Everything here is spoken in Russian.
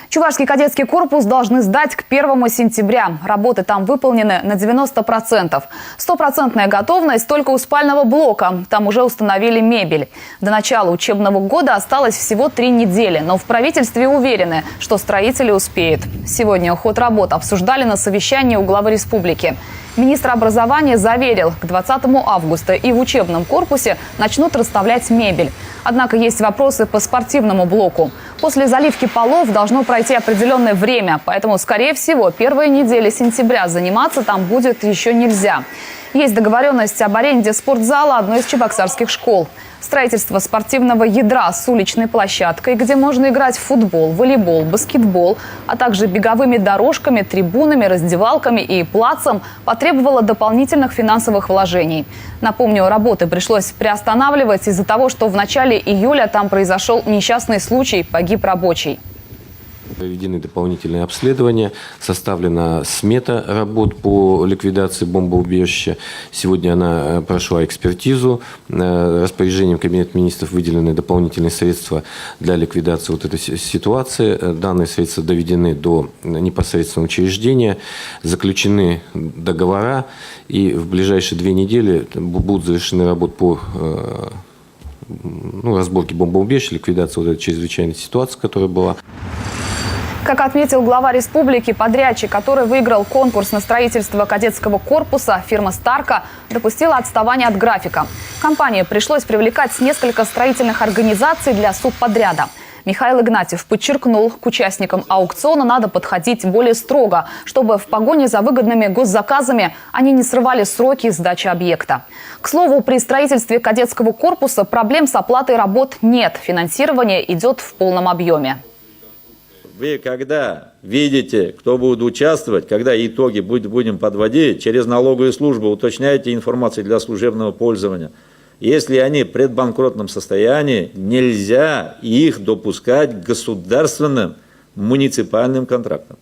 Чувашский кадетский корпус должны сдать к 1 сентября. Работы там выполнены на 90%. Стопроцентная готовность только у спального блока. Там уже установили мебель. До начала учебного года осталось всего 3 недели. Но в правительстве уверены, что строители успеют. Сегодня ход работ обсуждали на совещании у главы республики. Министр образования заверил, к 20 августа и в учебном корпусе начнут расставлять мебель. Однако есть вопросы по спортивному блоку. После заливки полов должно пройти определенное время, поэтому, скорее всего, первые недели сентября заниматься там будет еще нельзя. Есть договоренность об аренде спортзала одной из чебоксарских школ. Строительство спортивного ядра с уличной площадкой, где можно играть в футбол, волейбол, баскетбол, а также беговыми дорожками, трибунами, раздевалками и плацем, потребовало дополнительных финансовых вложений. Напомню, работы пришлось приостанавливать из-за того, что в начале июля там произошел несчастный случай, погиб рабочий. Проведены дополнительные обследования, составлена смета работ по ликвидации бомбоубежища. Сегодня она прошла экспертизу. Распоряжением Кабинета министров выделены дополнительные средства для ликвидации вот этой ситуации. Данные средства доведены до непосредственного учреждения, заключены договора, и в ближайшие 2 недели будут завершены работы по разборке бомбоубежища, ликвидации вот этой чрезвычайной ситуации, которая была. Как отметил глава республики, подрядчик, который выиграл конкурс на строительство кадетского корпуса, фирма «Старка», допустила отставание от графика. Компании пришлось привлекать несколько строительных организаций для субподряда. Михаил Игнатьев подчеркнул, к участникам аукциона надо подходить более строго, чтобы в погоне за выгодными госзаказами они не срывали сроки сдачи объекта. К слову, при строительстве кадетского корпуса проблем с оплатой работ нет. Финансирование идет в полном объеме. Вы когда видите, кто будет участвовать, когда итоги будем подводить, через налоговую службу уточняйте информацию для служебного пользования. Если они в предбанкротном состоянии, нельзя их допускать к государственным муниципальным контрактам.